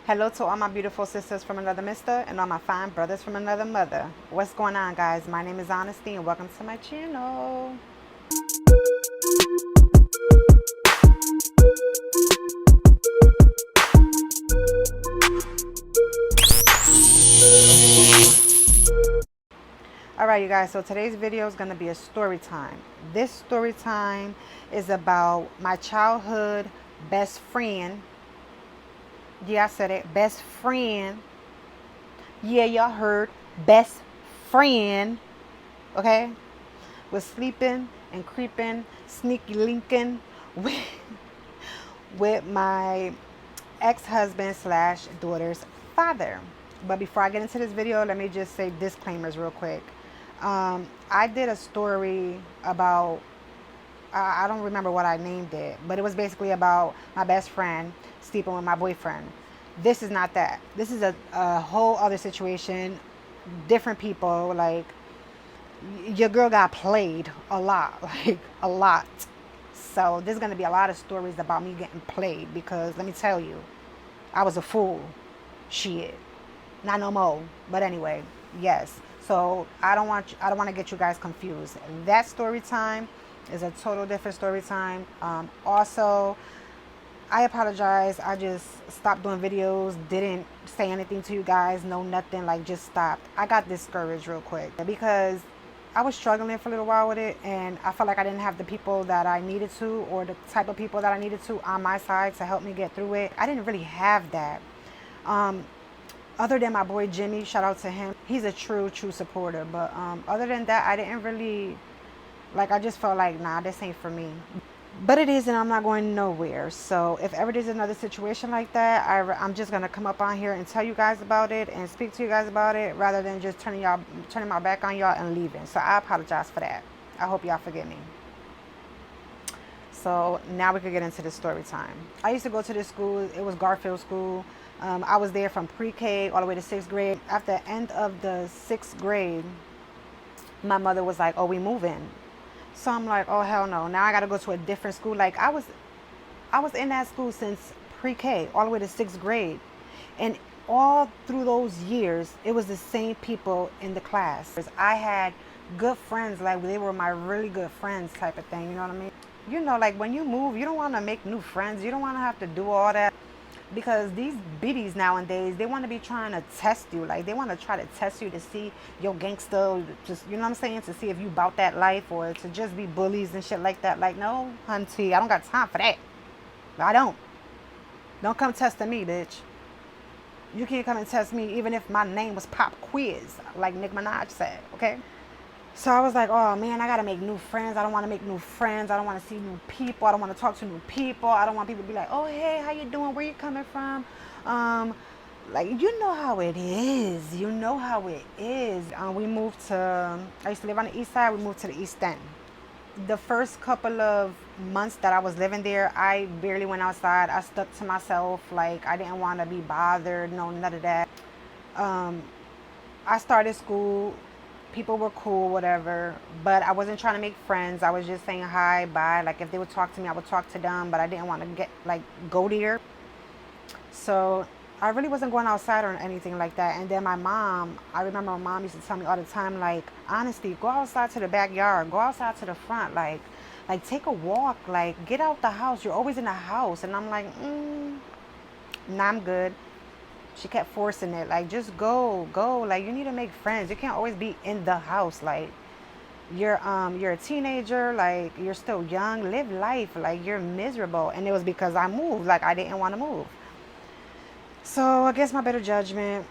Hello to all my beautiful sisters from another mister and all my fine brothers from another mother. What's going on, guys? My name is Honesty and welcome to my channel. Alright, you guys, so today's video is going to be a story time. This story time is about my childhood best friend. Yeah, I said it. Best friend. Yeah, y'all heard. Best friend. Okay? Was sleeping and creeping, sneaky linking with my ex-husband slash daughter's father. But before I get into this video, let me just say disclaimers real quick. I did a story about, I don't remember what I named it, but it was basically about my best friend sleeping with my boyfriend. This is not that. This is a whole other situation, different people. Like, your girl got played a lot, like a lot. So there's going to be a lot of stories about me getting played because let me tell you, I was a fool. Shit. Not no more. But anyway, yes. So I don't want to get you guys confused. That story time is a total different story time. Also, I apologize. I just stopped doing videos, didn't say anything to you guys, no nothing, like just stopped. I got discouraged real quick because I was struggling for a little while with it, and I felt like I didn't have the people that I needed to, or the type of people that I needed to on my side to help me get through it. I didn't really have that. Other than my boy Jimmy, shout out to him. He's a true supporter. But other than that, I didn't really, like, I just felt like, nah, this ain't for me. But it is, and I'm not going nowhere. So if ever there's another situation like that, I'm just going to come up on here and tell you guys about it and speak to you guys about it rather than just turning my back on y'all and leaving. So I apologize for that. I hope y'all forgive me. So now we could get into the story time. I used to go to this school. It was Garfield School. I was there from pre-K all the way to 6th grade. After the end of the 6th grade, my mother was like, oh, we moving. So I'm like, oh, hell no. Now I got to go to a different school. Like, I was in that school since pre-K all the way to 6th grade. And all through those years, it was the same people in the class. I had good friends. Like, they were my really good friends type of thing. You know what I mean? You know, like, when you move, you don't want to make new friends. You don't want to have to do all that. Because these biddies nowadays, they want to be trying to test you. Like, they want to try to test you to see your gangster, just, you know what I'm saying? To see if you about that life or to just be bullies and shit like that. Like, no, hunty, I don't got time for that. I don't. Don't come testing me, bitch. You can't come and test me even if my name was Pop Quiz, like Nick Minaj said, okay? So I was like, oh, man, I got to make new friends. I don't want to make new friends. I don't want to see new people. I don't want to talk to new people. I don't want people to be like, oh, hey, how you doing? Where you coming from? Like, you know how it is. You know how it is. We moved to, I used to live on the east side. We moved to the east end. The first couple of months that I was living there, I barely went outside. I stuck to myself. Like, I didn't want to be bothered. No, none of that. I started school. People were cool, whatever, but I wasn't trying to make friends. I was just saying hi, bye. Like, if they would talk to me, I would talk to them, but I didn't want to go there. So I really wasn't going outside or anything like that. And then my mom, I remember my mom used to tell me all the time, like, honestly, go outside to the backyard, go outside to the front, like take a walk, like, get out the house. You're always in the house. And I'm like, nah, I'm good. She kept forcing it, like, just go, like, you need to make friends. You can't always be in the house. Like, you're a teenager, like, you're still young, live life, like, you're miserable. And it was because I moved, like, I didn't want to move. So against my better judgment,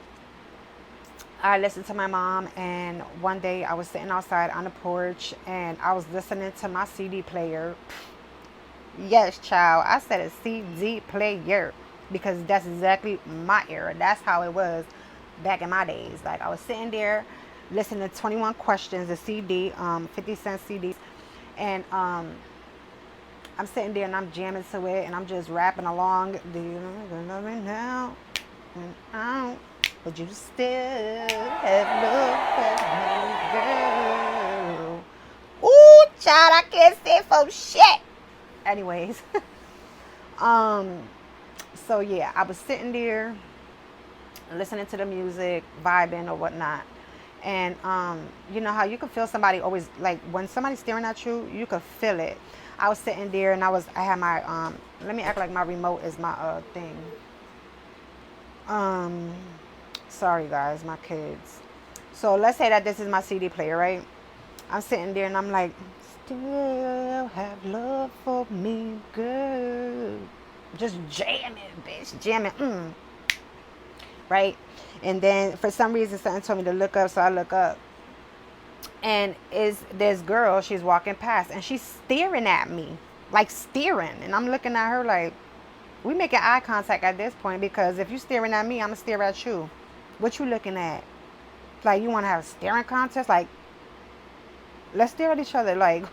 I listened to my mom, and one day I was sitting outside on the porch and I was listening to my CD player. Yes, child, I said a CD player. Because that's exactly my era. That's how it was back in my days. Like, I was sitting there listening to 21 Questions, the CD, 50-cent CDs. And I'm sitting there and I'm jamming to it and I'm just rapping along. Do you love me now? And I don't. But you still have love for me, girl. Ooh, child, I can't say for shit. Anyways. So yeah, I was sitting there listening to the music, vibing or whatnot. And you know how you can feel somebody always, like when somebody's staring at you, you could feel it. I was sitting there and I had my let me act like my remote is my thing. Um Sorry guys, my kids. So let's say that this is my CD player, right? I'm sitting there and I'm like, still have love for me, girl. Just jamming, bitch, jamming. Right? And then for some reason, something told me to look up, so I look up. And is this girl, she's walking past and she's staring at me, like staring. And I'm looking at her like, we making eye contact at this point, because if you staring at me, I'm gonna stare at you. What you looking at? Like, you want to have a staring contest? Like, let's stare at each other. Like,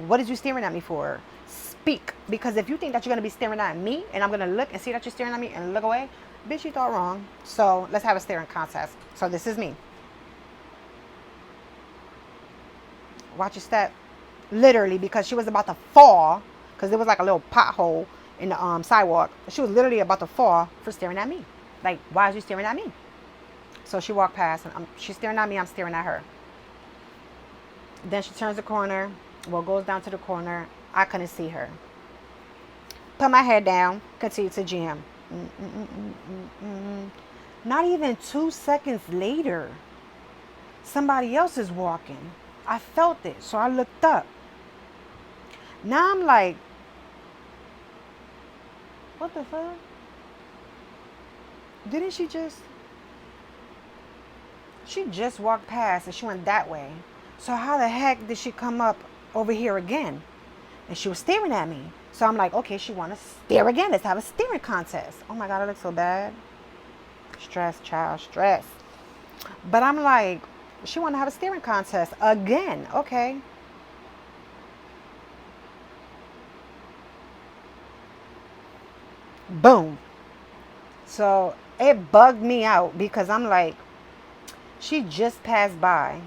what is you staring at me for? Speak. Because if you think that you're going to be staring at me and I'm going to look and see that you're staring at me and look away, bitch, you thought wrong. So let's have a staring contest. So this is me. Watch your step. Literally, because she was about to fall, because there was like a little pothole in the sidewalk. She was literally about to fall for staring at me. Like, why is you staring at me? So she walked past and she's staring at me. I'm staring at her. Then she turns the corner. Well, goes down to the corner. I couldn't see her. Put my head down. Continue to jam. Not even 2 seconds later, somebody else is walking. I felt it, so I looked up. Now I'm like, what the fuck? Didn't she just walked past and she went that way. So how the heck did she come up over here again? And she was staring at me. So I'm like, okay, she want to stare again. Let's have a staring contest. Oh my God, I look so bad. Stress, child, stress. But I'm like, she want to have a staring contest again. Okay. Boom. So it bugged me out because I'm like, she just passed by.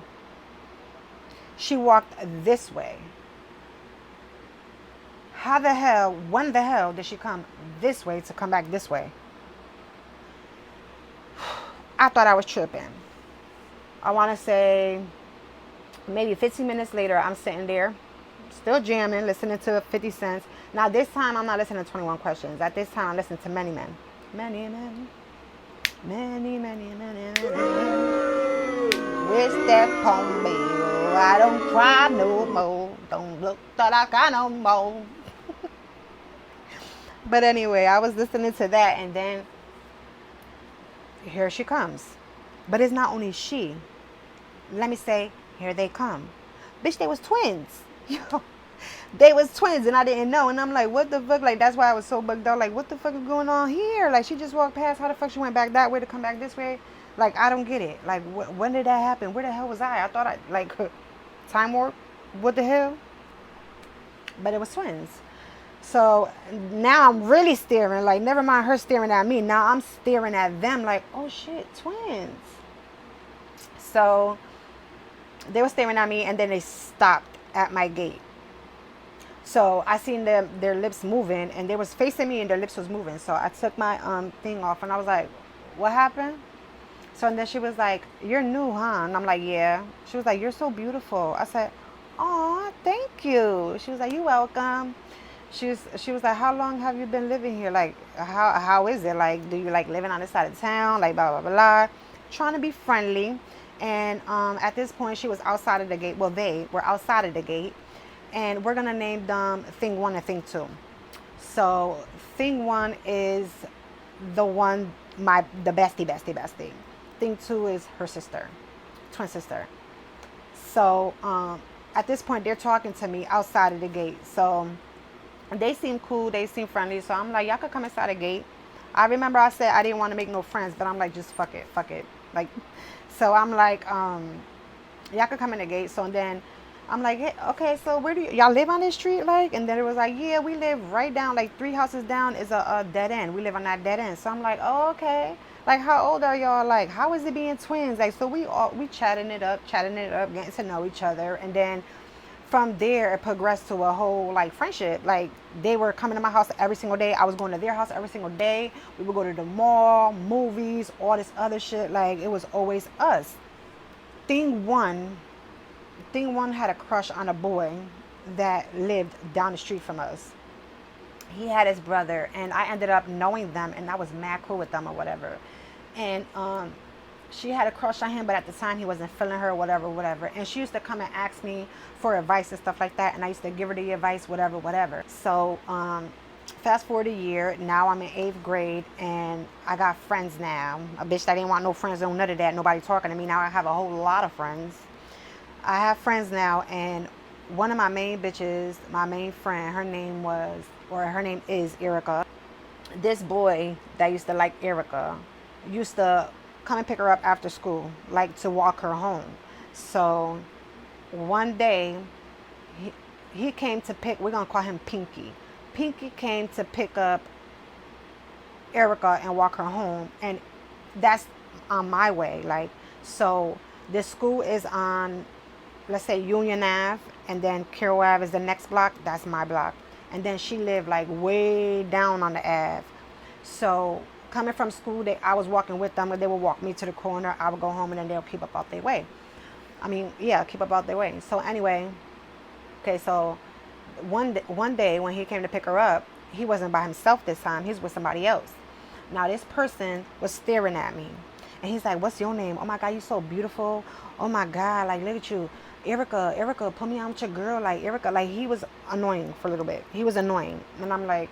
She walked this way. How the hell, when the hell did she come this way to come back this way? I thought I was tripping. I want to say maybe 15 minutes later, I'm sitting there, still jamming, listening to 50 Cents. Now this time, I'm not listening to 21 Questions. At this time, I'm listening to Many Men. Many men. Many, many, many, many. Wish that upon me. I don't cry no more. Don't look that I got no more. But anyway, I was listening to that, and then here she comes. But it's not only she. Let me say, here they come. Bitch, they was twins. Yo, they was twins, and I didn't know. And I'm like, what the fuck? Like, that's why I was so bugged out. Like, what the fuck is going on here? Like, she just walked past. How the fuck she went back that way to come back this way? Like, I don't get it. Like, when did that happen? Where the hell was I? I thought like, time warp? What the hell? But it was twins. So now I'm really staring. Like, never mind her staring at me. Now I'm staring at them like, oh shit, twins. So they were staring at me, and then they stopped at my gate. So I seen their lips moving, and they was facing me and their lips was moving. So I took my thing off, and I was like, what happened? So and then she was like, you're new, huh? And I'm like, yeah. She was like, you're so beautiful. I said, oh, thank you. She was like, you're welcome. She was like, how long have you been living here? Like, how is it? Like, do you like living on this side of town? Like, blah, blah, blah. Trying to be friendly. And at this point, she was outside of the gate. Well, they were outside of the gate. And we're going to name them Thing 1 and Thing 2. So Thing 1 is the one, the bestie. Thing 2 is her sister, twin sister. So at this point, they're talking to me outside of the gate. So they seem cool. They seem friendly. So I'm like, y'all could come inside the gate. I remember I said I didn't want to make no friends, but I'm like, just fuck it. Like, so I'm like, y'all could come in the gate. So then I'm like, hey, okay, so where do y'all live on this street? Like, and then it was like, yeah, we live right down, like 3 houses down is a dead end. We live on that dead end. So I'm like, oh, okay. Like, how old are y'all? Like, how is it being twins? Like, so we chatting it up, getting to know each other. And then From there, it progressed to a whole like friendship. Like they were coming to my house every single day. I was going to their house every single day. We would go to the mall, movies, all this other shit. Like it was always us. Thing one, thing one had a crush on a boy that lived down the street from us. He had his brother, and I ended up knowing them, and I was mad cool with them or whatever. And she had a crush on him, but at the time he wasn't feeling her, whatever, whatever. And she used to come and ask me for advice and stuff like that, and I used to give her the advice, whatever, whatever. So fast forward a year, now I'm in 8th grade, and I got friends now. A bitch that didn't want no friends, no none of that, nobody talking to me. Now I have a whole lot of friends. I have friends now, and one of my main bitches, my main friend, her name is Erica. This boy that used to like Erica used to come and pick her up after school, like to walk her home. So one day, he came to pick, we're going to call him Pinky. Pinky came to pick up Erica and walk her home. And that's on my way. Like, so this school is on, let's say, Union Ave, and then Carroll Ave is the next block. That's my block. And then she lived like way down on the Ave. So coming from school, I was walking with them, and they would walk me to the corner. I would go home, and then they'll keep up out their way. Keep up out their way. So anyway, okay, so one day when he came to pick her up, he wasn't by himself this time. He was with somebody else. Now this person was staring at me, and he's like, "What's your name? Oh my God, you're so beautiful. Oh my God, like look at you, Erica, put me on with your girl, like Erica." Like he was annoying for a little bit. He was annoying, and I'm like,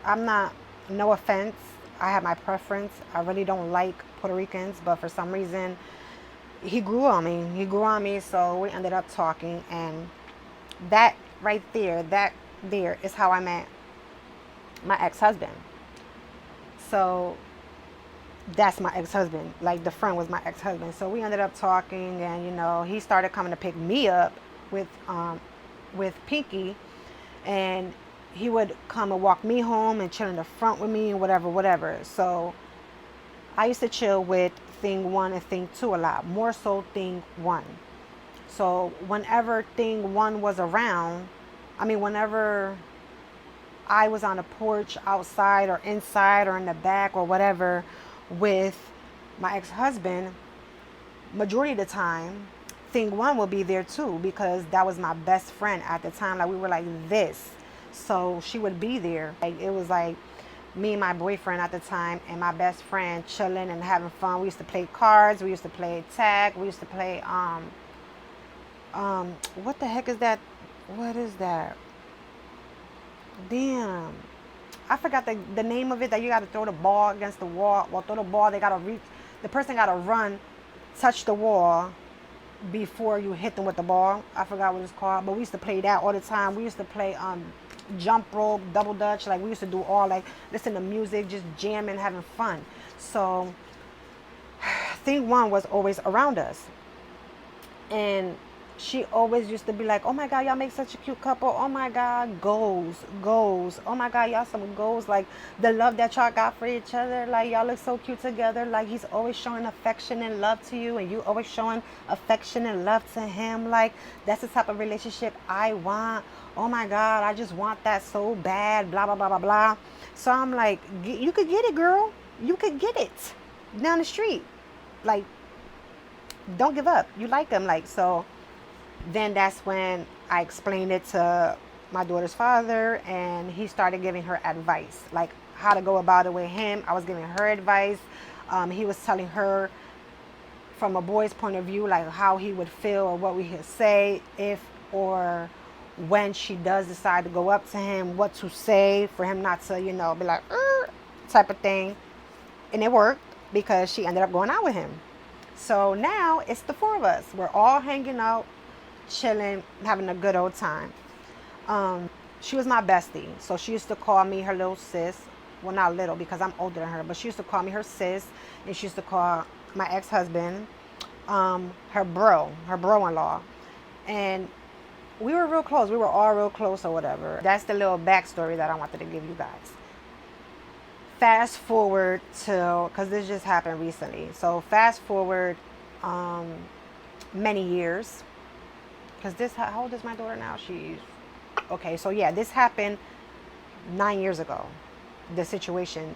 I'm not, no offense, I have my preference. I really don't like Puerto Ricans, but for some reason, he grew on me. So we ended up talking, and that right there, that there is how I met my ex-husband. So that's my ex-husband. Like the friend was my ex-husband. So we ended up talking, and he started coming to pick me up with Pinky, and he would come and walk me home and chill in the front with me and whatever, whatever. So I used to chill with thing one and thing two a lot, more so thing one. So whenever thing one was around, whenever I was on a porch outside or inside or in the back or whatever with my ex-husband, majority of the time, thing one will be there too, because that was my best friend at the time. Like we were like this. So she would be there. Like it was like me and my boyfriend at the time and my best friend chilling and having fun. We used to play cards. We used to play tag. We used to play what the heck is that? What is that? Damn. I forgot the name of it, that you got to throw the ball against the wall. Well, throw the ball, they got to reach. The person got to run, touch the wall before you hit them with the ball. I forgot what it's called, but we used to play that all the time. We used to play jump rope, double dutch. Like we used to do all, like listen to music, just jamming, having fun. So thing one was always around us, and she always used to be like, "Oh my God, y'all make such a cute couple. Oh my God, goals. Oh my God, y'all some goals. Like the love that y'all got for each other. Like y'all look so cute together. Like he's always showing affection and love to you, and you always showing affection and love to him. Like that's the type of relationship I want. Oh my God, I just want that so bad. Blah blah blah blah blah." So I'm like, "You could get it, girl. You could get it down the street. Like, don't give up. You like him, like so." Then that's when I explained it to my daughter's father, and he started giving her advice, like how to go about it with him. I was giving her advice. He was telling her from a boy's point of view, like how he would feel or what we could say if or when she does decide to go up to him, what to say for him not to, be like, type of thing. And it worked because she ended up going out with him. So now it's the four of us. We're all hanging out, chilling, having a good old time. She was my bestie, so she used to call me her little sis. Well, not little because I'm older than her, but she used to call me her sis, and she used to call my ex-husband her bro-in-law, and we were real close. We were all real close or whatever. That's the little backstory that I wanted to give you guys. Fast forward to, because this just happened recently. So fast forward, many years. Because this, how old is my daughter now? She's, okay, so yeah, this happened 9 years ago. The situation,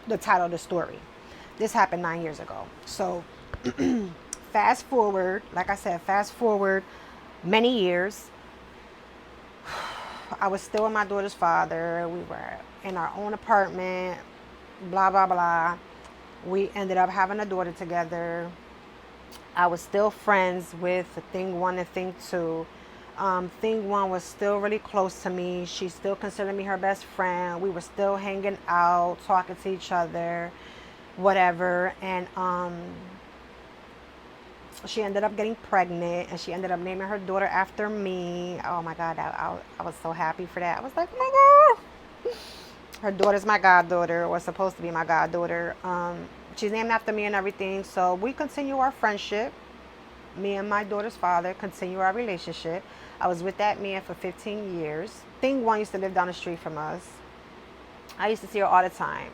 the title of the story. This happened 9 years ago. So fast forward, like I said, fast forward many years. I was still with my daughter's father. We were in our own apartment, blah, blah, blah. We ended up having a daughter together. I was still friends with Thing 1 and Thing 2. Thing 1 was still really close to me. She still considered me her best friend. We were still hanging out, talking to each other, whatever. And she ended up getting pregnant, and she ended up naming her daughter after me. Oh my God, I was so happy for that. I was like, oh my God. Her daughter's my goddaughter, or supposed to be my goddaughter. She's named after me and everything. So we continue our friendship. Me and my daughter's father continue our relationship. I was with that man for 15 years. Thing 1 used to live down the street from us. I used to see her all the time.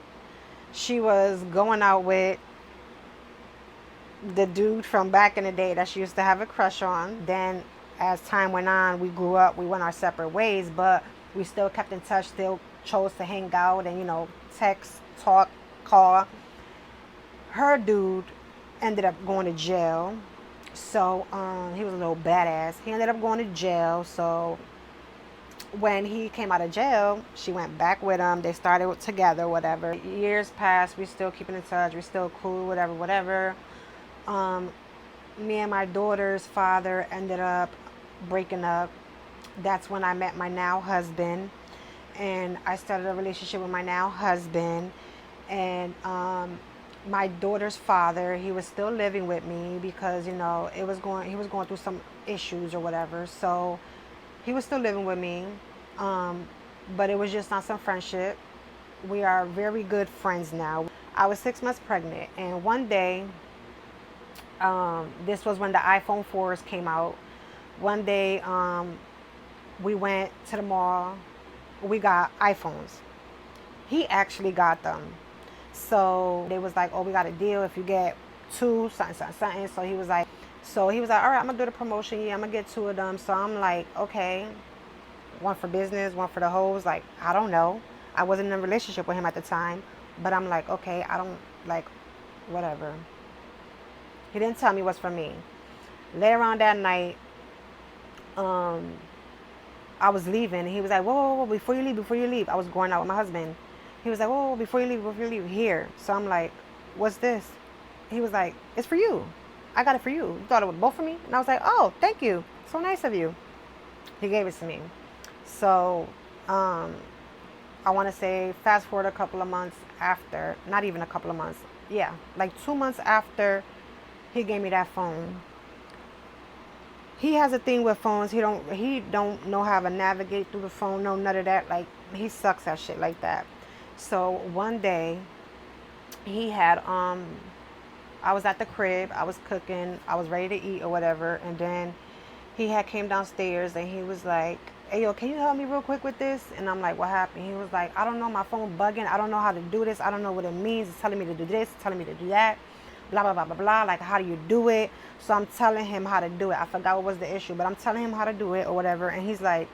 She was going out with the dude from back in the day that she used to have a crush on. Then as time went on, we grew up, we went our separate ways, but we still kept in touch, still chose to hang out and, text, talk, call. Her dude ended up going to jail. So he was a little badass. He ended up going to jail. So when he came out of jail, she went back with him. They started together, whatever. Years passed. We still keeping in touch. We still cool, whatever. Me and my daughter's father ended up breaking up. That's when I met my now husband, and I started a relationship with my now husband. And my daughter's father, he was still living with me because he was going through some issues or whatever. So he was still living with me, but it was just not some friendship. We are very good friends now. I was 6 months pregnant, and one day, this was when the iPhone 4s came out. One day, we went to the mall. We got iPhones. He actually got them. So they was like, oh, we got a deal if you get 2, something. So he was like, all right, I'm gonna do the promotion. Yeah, I'm gonna get 2 of them. So I'm like, okay, 1 for business, 1 for the hoes. Like, I don't know. I wasn't in a relationship with him at the time, but I'm like, okay, I don't like, whatever. He didn't tell me what's for me. Later on that night, I was leaving, and he was like, whoa, before you leave. I was going out with my husband. He was like, whoa, before you leave, here. So I'm like, what's this? He was like, it's for you. I got it for you. You thought it was both for me? And I was like, oh, thank you. So nice of you. He gave it to me. So I want to say fast forward a couple of months after, not even a couple of months. Yeah, like 2 months after he gave me that phone. He has a thing with phones. He don't know how to navigate through the phone. No, none of that. Like, he sucks at shit like that. So one day he had, I was at the crib, I was cooking, I was ready to eat or whatever. And then he had came downstairs and he was like, hey, yo, can you help me real quick with this? And I'm like, what happened? He was like, I don't know, my phone bugging. I don't know how to do this. I don't know what it means. It's telling me to do this, it's telling me to do that. Blah, blah, blah, blah, blah. Like, how do you do it? So I'm telling him how to do it. I forgot what was the issue, but I'm telling him how to do it or whatever. And he's like,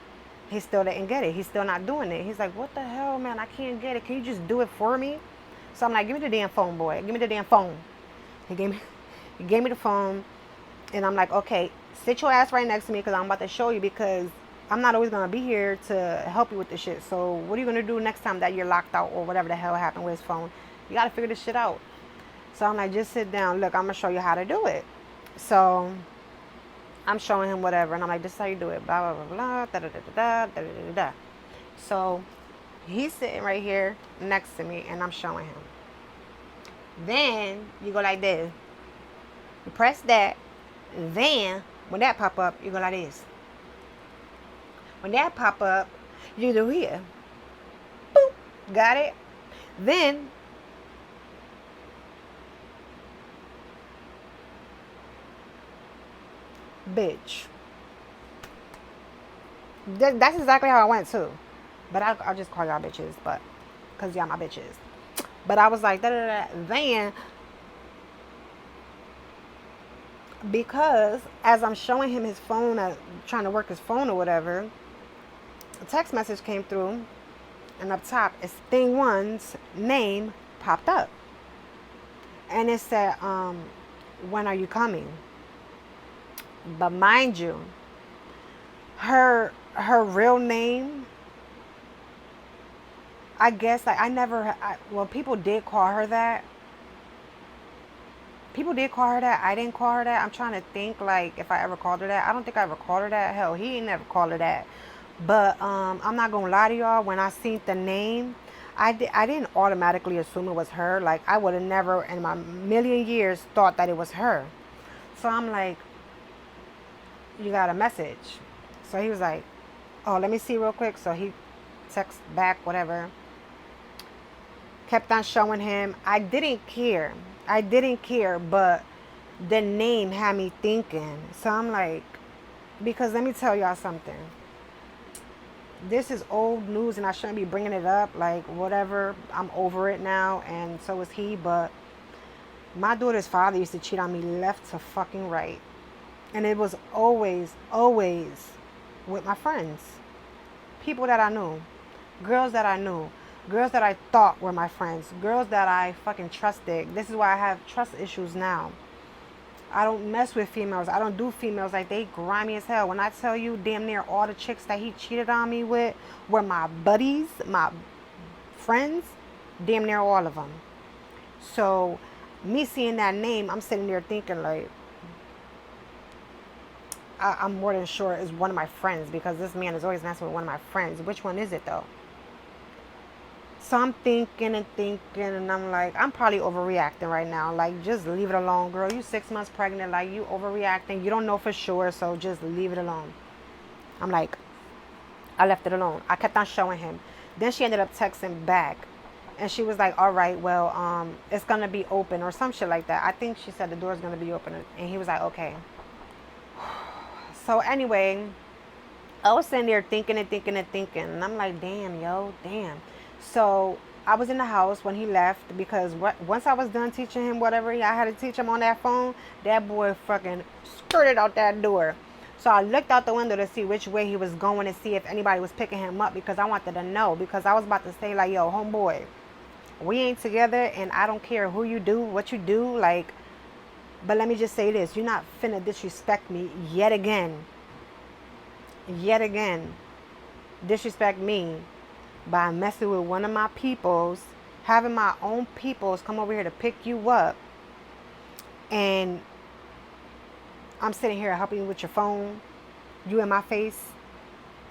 he still didn't get it. He's still not doing it. He's like, what the hell, man? I can't get it. Can you just do it for me? So I'm like, give me the damn phone, boy. Give me the damn phone. He gave me the phone. And I'm like, okay, sit your ass right next to me because I'm about to show you, because I'm not always going to be here to help you with this shit. So what are you going to do next time that you're locked out or whatever the hell happened with his phone? You got to figure this shit out. So I'm like, just sit down. Look, I'm going to show you how to do it. So I'm showing him whatever. And I'm like, this is how you do it. Blah, blah, blah, blah. Da, da, da, da, da, da, da, da. So he's sitting right here next to me and I'm showing him. Then you go like this. You press that. Then when that pop up, you go like this. When that pop up, you do here. Boop. Got it? Then bitch. That's exactly how I went too. But I'll just call y'all bitches, but because y'all my bitches. But I was like, da da da. Then Because as I'm showing him his phone, trying to work his phone or whatever, a text message came through, and up top, it's thing one's name popped up, and it said, "When are you coming?" But mind you, her real name, I guess, like, well, people did call her that. People did call her that. I didn't call her that. I'm trying to think, like, if I ever called her that. I don't think I ever called her that. Hell, he ain't never called her that. But I'm not gonna lie to y'all. When I seen the name, I didn't automatically assume it was her. Like, I would have never in my million years thought that it was her. So I'm like, "You got a message?" So he was like, "Oh, let me see real quick." So he texts back, whatever. Kept on showing him. I didn't care. I didn't care, but the name had me thinking. So I'm like, because let me tell y'all something. This is old news and I shouldn't be bringing it up. Like, whatever. I'm over it now, and so is he. But my daughter's father used to cheat on me left to fucking right. And it was always, always with my friends. People that I knew. Girls that I knew. Girls that I thought were my friends. Girls that I fucking trusted. This is why I have trust issues now. I don't mess with females. I don't do females. Like, they grimy as hell. When I tell you, damn near all the chicks that he cheated on me with were my buddies, my friends. Damn near all of them. So, me seeing that name, I'm sitting there thinking, like, I'm more than sure it's one of my friends, because this man is always messing with one of my friends. Which one is it, though? So I'm thinking and thinking, and I'm like, I'm probably overreacting right now. Like, just leave it alone, girl. You 6 months pregnant. Like, you overreacting. You don't know for sure, so just leave it alone. I'm like, I left it alone. I kept on showing him. Then she ended up texting back, and she was like, "All right, well, it's gonna be open," or some shit like that. I think she said the door's gonna be open, and he was like, "Okay." So anyway, I was sitting there thinking and thinking and thinking, and I'm like, damn, yo, damn. So I was in the house when he left, because once I was done teaching him whatever I had to teach him on that phone, that boy fucking skirted out that door. So I looked out the window to see which way he was going, to see if anybody was picking him up, because I wanted to know, because I was about to say, like, "Yo, homeboy, we ain't together, and I don't care who you do, what you do, like, but let me just say this, you're not finna disrespect me yet again. Yet again. Disrespect me by messing with one of my peoples, having my own peoples come over here to pick you up, and I'm sitting here helping you with your phone, you in my face,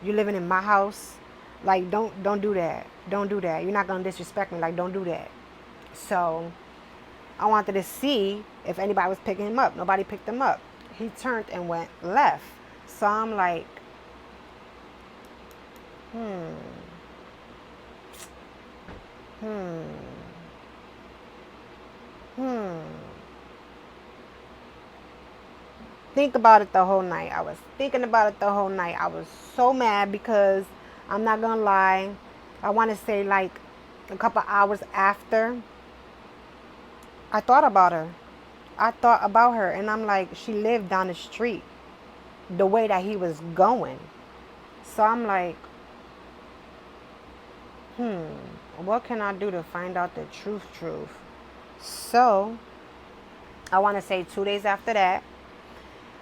you living in my house. Like, don't do that. Don't do that. You're not gonna disrespect me. Like, don't do that." So I wanted to see if anybody was picking him up. Nobody picked him up. He turned and went left. So I'm like, hmm. Think about it the whole night. I was thinking about it the whole night. I was so mad, because I'm not gonna lie, I want to say like a couple hours after, I thought about her. I thought about her, and I'm like, she lived down the street the way that he was going. So I'm like, what can I do to find out the truth? So I want to say 2 days after that,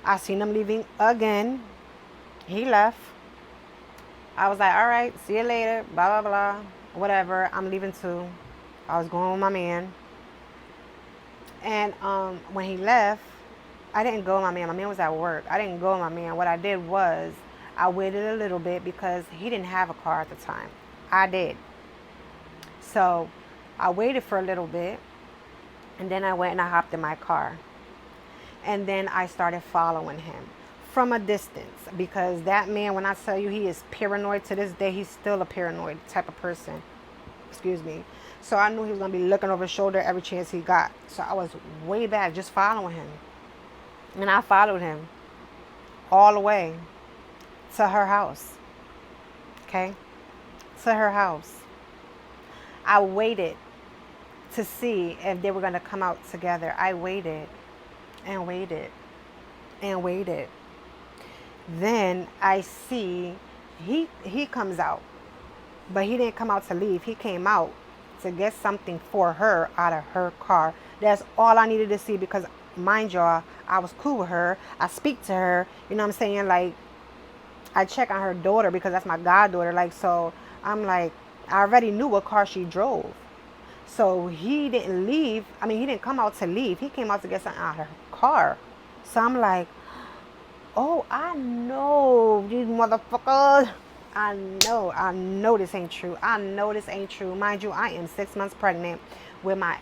I seen him leaving again. He left. I was like, "All right, see you later, blah, blah, blah, whatever. I'm leaving too." I was going with my man. And when he left, I didn't go with my man. My man was at work. I didn't go with my man. What I did was, I waited a little bit, because he didn't have a car at the time. I did. So I waited for a little bit, and then I went and I hopped in my car. And then I started following him from a distance, because that man, when I tell you, he is paranoid to this day, he's still a paranoid type of person. Excuse me. So I knew he was going to be looking over his shoulder every chance he got. So I was way back just following him. And I followed him all the way to her house. Okay? To her house. I waited to see if they were going to come out together. I waited and waited and waited. Then I see he comes out, but he didn't come out to leave. He came out to get something for her out of her car. That's all I needed to see because, mind y'all, I was cool with her. I speak to her. You know what I'm saying? Like, I check on her daughter because that's my goddaughter. Like, so I'm like, I already knew what car she drove. So he didn't leave. I mean, he didn't come out to leave. He came out to get something out of her car. So I'm like, oh, I know these motherfuckers. I know this ain't true. I know this ain't true. Mind you, I am 6 months pregnant with my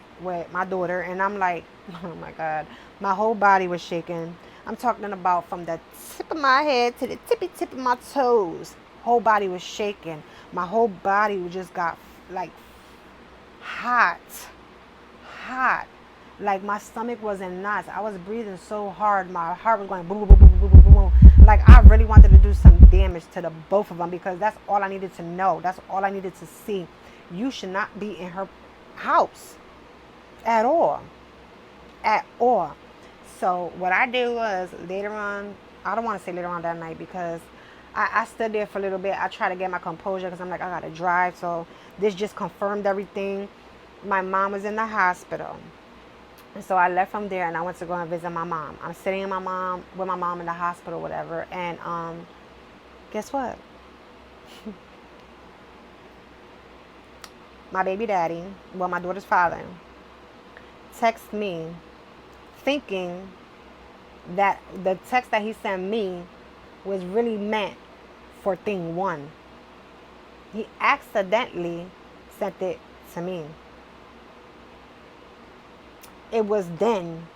daughter, and I'm like, oh my God, my whole body was shaking. I'm talking about from the tip of my head to the tippy tip of my toes. Whole body was shaking. My whole body just got like hot. Like my stomach was in knots. I was breathing so hard. My heart was going boom, boom, boom, boom, boom, boom, boom. Like I really wanted to do some damage to the both of them because that's all I needed to know. That's all I needed to see. You should not be in her house at all. At all. So what I did was later on, I don't want to say later on that night because I stood there for a little bit. I tried to get my composure because I'm like, I got to drive. So this just confirmed everything. My mom was in the hospital. And so I left from there and I went to go and visit my mom. I'm sitting with my mom in the hospital, whatever. And guess what? My baby daddy, well, my daughter's father, texted me thinking that the text that he sent me was really meant for thing one. He accidentally sent it to me. It was then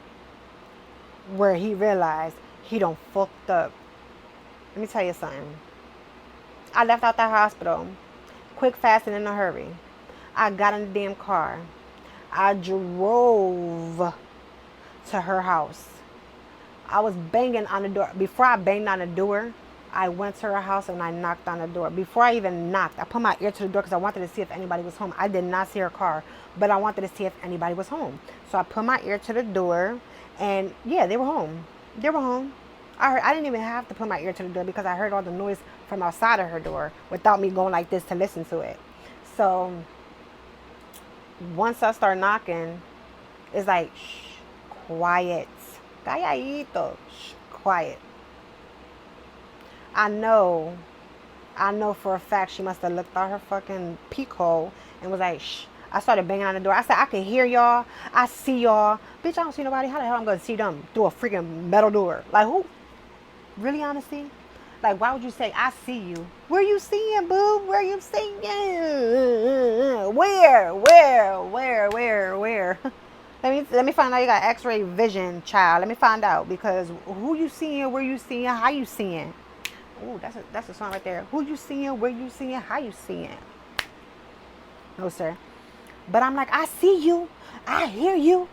where he realized he done fucked up. Let me tell you something. I left out that hospital quick, fast, and in a hurry. I got in the damn car. I drove to her house. I was banging on the door. Before I banged on the door, I went to her house and I knocked on the door. Before I even knocked, I put my ear to the door because I wanted to see if anybody was home. I did not see her car, but I wanted to see if anybody was home. So I put my ear to the door and yeah, they were home. They were home. I didn't even have to put my ear to the door because I heard all the noise from outside of her door without me going like this to listen to it. So once I start knocking, it's like, shh, quiet. Calladito. Shh, quiet. I know for a fact she must have looked out her fucking peek hole and was like, shh. I started banging on the door. I said, I can hear y'all. I see y'all. Bitch, I don't see nobody. How the hell I'm going to see them through a freaking metal door? Like, who? Really, honestly? Like, why would you say, I see you? Where you seeing, boo? Where you seeing? Where? Let me find out you got x-ray vision, child. Let me find out. Because who you seeing, where you seeing, how you seeing? Ooh, that's a song right there. Who you seeing, where you seeing, how you seeing? No, sir. But I'm like, I see you. I hear you.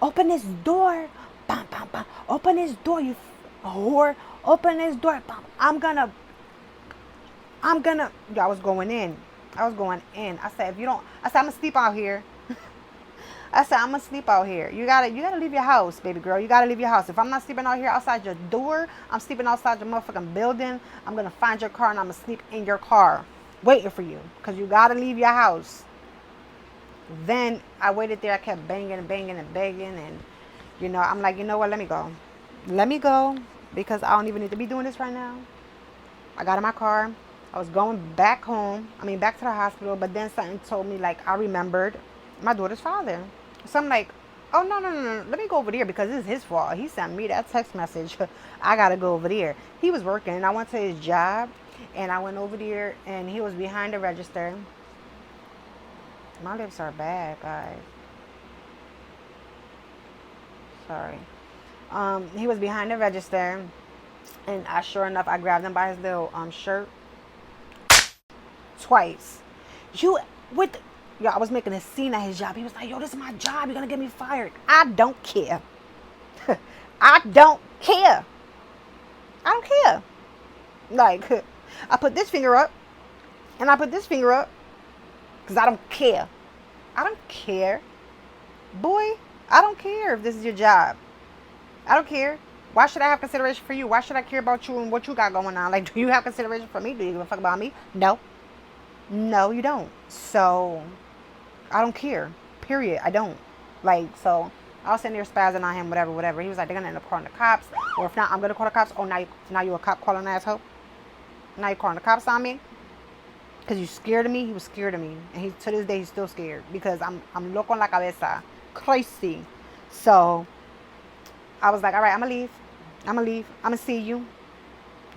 Open this door. Bam, bam, bam. Open this door, you whore. Open this door. Bam. I'm gonna. Yo, I was going in. I said, I'm gonna sleep out here. I'm gonna sleep out here. You gotta leave your house, baby girl. You gotta leave your house. If I'm not sleeping out here outside your door, I'm sleeping outside your motherfucking building. I'm gonna find your car and I'm gonna sleep in your car, waiting for you. Cause you gotta leave your house. Then I waited there. I kept banging and begging, and I'm like, you know what? Let me go, because I don't even need to be doing this right now. I got in my car. I was going back home. Back to the hospital. But then something told me, like, I remembered my daughter's father. So I'm like, oh, no. Let me go over there because it's his fault. He sent me that text message. I got to go over there. He was working and I went to his job and I went over there and he was behind the register. My lips are bad, guys. Sorry. He was behind the register and sure enough, I grabbed him by his little shirt twice. I was making a scene at his job. He was like, yo, this is my job. You're going to get me fired. I don't care. I don't care. Like, I put this finger up and I put this finger up because I don't care. Boy, I don't care if this is your job. I don't care. Why should I have consideration for you? Why should I care about you and what you got going on? Like, do you have consideration for me? Do you give a fuck about me? No. No, you don't. So, I don't care. Period. I don't. Like, so, I was sitting there spazzing on him, whatever, whatever. He was like, they're going to end up calling the cops. Or if not, I'm going to call the cops. Oh, now you a cop calling asshole? Now you calling the cops on me? Because you scared of me? He was scared of me. And to this day, he's still scared. Because I'm loco en la cabeza. Crazy. So, I was like, all right, I'm going to leave. I'm going to leave. I'm going to see you.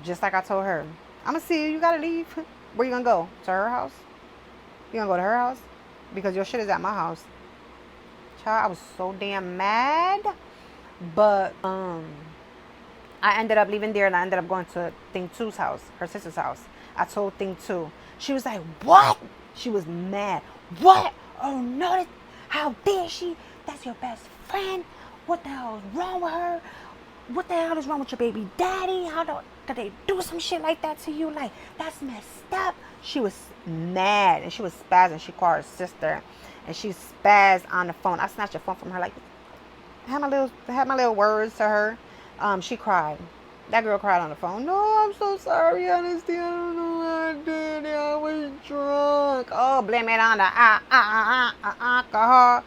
Just like I told her. I'm going to see you. You got to leave. Where you going to go? To her house? You going to go to her house? Because your shit is at my house. Child, I was so damn mad. But, I ended up leaving there and I ended up going to Thing 2's house, her sister's house. I told Thing 2. She was like, what? She was mad. What? Oh, no. How dare she? That's your best friend. What the hell is wrong with her? What the hell is wrong with your baby daddy? How did they do some shit like that to you? Like, that's messed up. She was mad and she was spazzing. She called her sister and she spazzed on the phone. I snatched the phone from her, like, had my little words to her. She cried. That girl cried on the phone. No, I'm so sorry, Honesty. I don't know what I did. I was drunk. Oh, blame it on the alcohol.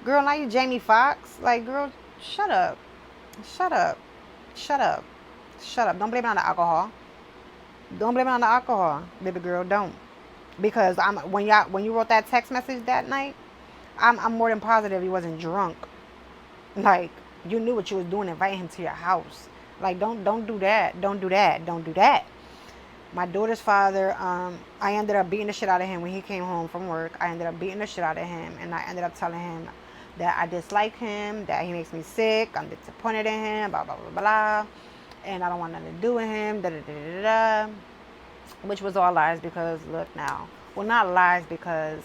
Girl, now you Jamie Foxx. Like, girl, shut up. Shut up. Shut up. Shut up. Don't blame it on the alcohol. Don't blame it on the alcohol, baby girl. Don't. Because when you wrote that text message that night, I'm more than positive he wasn't drunk. Like, you knew what you was doing, inviting him to your house. Like, don't do that. Don't do that. Don't do that. My daughter's father, I ended up beating the shit out of him when he came home from work. I ended up beating the shit out of him, and I ended up telling him that I dislike him, that he makes me sick, I'm disappointed in him, blah, blah, blah, blah, and I don't want nothing to do with him, da, da, da, da, da, which was all lies because, look now. Well, not lies because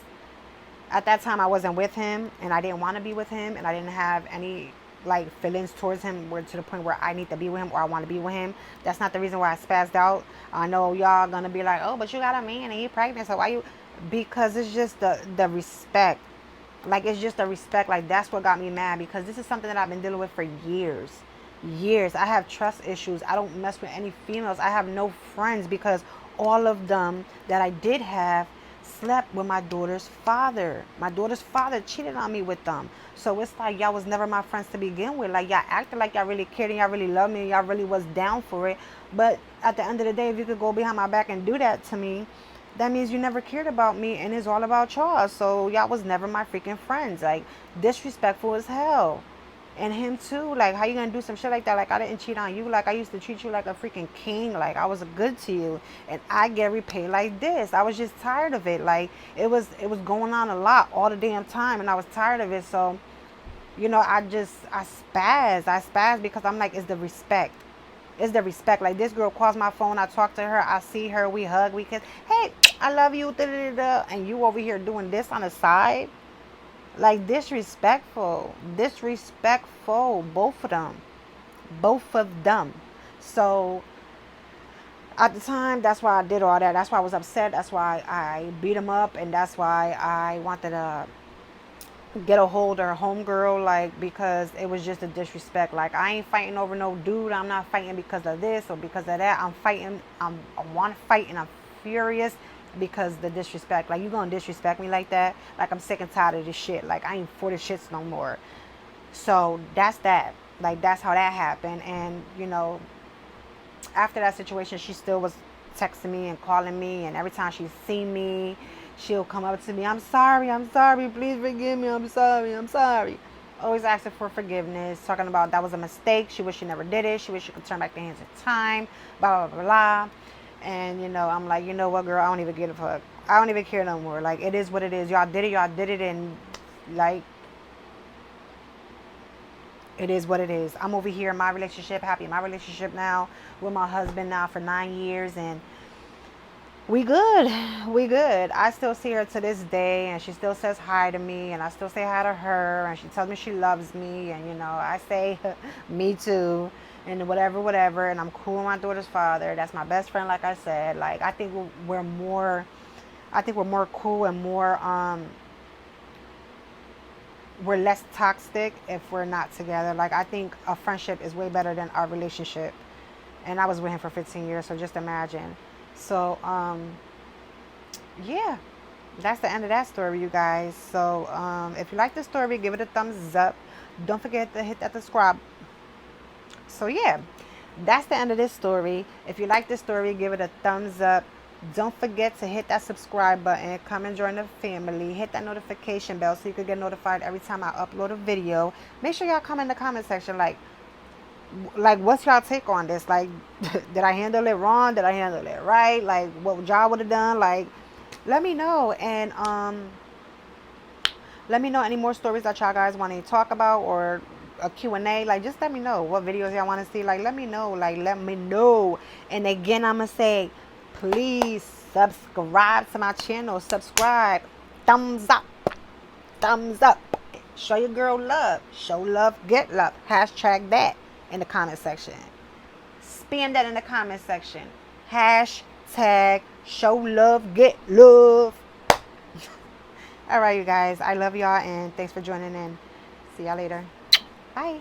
at that time I wasn't with him, and I didn't want to be with him, and I didn't have any like feelings towards him to the point where I need to be with him or I want to be with him. That's not the reason why I spazzed out. I know y'all gonna be like, oh, but you got a man and you pregnant, so why you? Because it's just the respect. Like, it's just the respect. Like, that's what got me mad, because this is something that I've been dealing with for years. I have trust issues. I don't mess with any females. I have no friends because all of them that I did have slept with my daughter's father. My daughter's father cheated on me with them. So it's like, y'all was never my friends to begin with. Like, y'all acted like y'all really cared and y'all really loved me and y'all really was down for it. But at the end of the day, if you could go behind my back and do that to me, that means you never cared about me and it's all about y'all. So y'all was never my freaking friends. Like, disrespectful as hell. And him too. Like, how you gonna do some shit like that? Like, I didn't cheat on you. Like, I used to treat you like a freaking king. Like, I was good to you, and I get repaid like this. I was just tired of it. Like, it was going on a lot all the damn time, and I was tired of it. So, you know, I spaz because I'm like, it's the respect. It's the respect. Like, this girl calls my phone, I talk to her, I see her, we hug, we kiss. Hey, I love you, da, da, da, and you over here doing this on the side. Like, disrespectful, both of them. So at the time, that's why I did all that. That's why I was upset. That's why I beat him up, and that's why I wanted to get a hold of her homegirl, like, because it was just a disrespect. Like, I ain't fighting over no dude. I'm not fighting because of this or because of that. I'm fighting. I want to fight, and I'm furious because the disrespect. Like, you gonna disrespect me like that? Like, I'm sick and tired of this shit. Like, I ain't for the shits no more. So that's that. Like, that's how that happened. And, you know, after that situation, she still was texting me and calling me, and every time she see me, she'll come up to me, I'm sorry, please forgive me, I'm sorry. Always asking for forgiveness, talking about that was a mistake, she wish she never did it, she wish she could turn back the hands of time, blah, blah, blah, blah. And, you know, I'm like, you know what, girl, I don't even give a fuck. I don't even care no more. Like, it is what it is. Y'all did it, and, like, it is what it is. I'm over here in my relationship, happy in my relationship now, with my husband now for 9 years, and we good. I still see her to this day, and she still says hi to me, and I still say hi to her, and she tells me she loves me, and, you know, I say me too, and whatever, and I'm cool with my daughter's father. That's my best friend, like I said. Like, I think we're more cool and more we're less toxic if we're not together. Like, I think a friendship is way better than our relationship. And I was with him for 15 years, so just imagine. So, yeah, that's the end of that story, you guys. So, if you like the story, give it a thumbs up. Don't forget to hit that subscribe. So, yeah, that's the end of this story. If you like this story, give it a thumbs up. Don't forget to hit that subscribe button. Come and join the family. Hit that notification bell so you can get notified every time I upload a video. Make sure y'all comment in the comment section, like what's y'all take on this? Like, did I handle it wrong? Did I handle it right? Like, what y'all would have done? Like, let me know. And let me know any more stories that y'all guys want to talk about, or a Q&A. Like, just let me know what videos y'all want to see. Like, let me know. Like, let me know. And again, I'm gonna say, please subscribe to my channel. Subscribe. Thumbs up. Thumbs up. Show your girl love. Show love, get love. Hashtag that in the comment section. Spam that in the comment section. Hashtag show love, get love. All right, you guys. I love y'all, and thanks for joining in. See y'all later. Bye.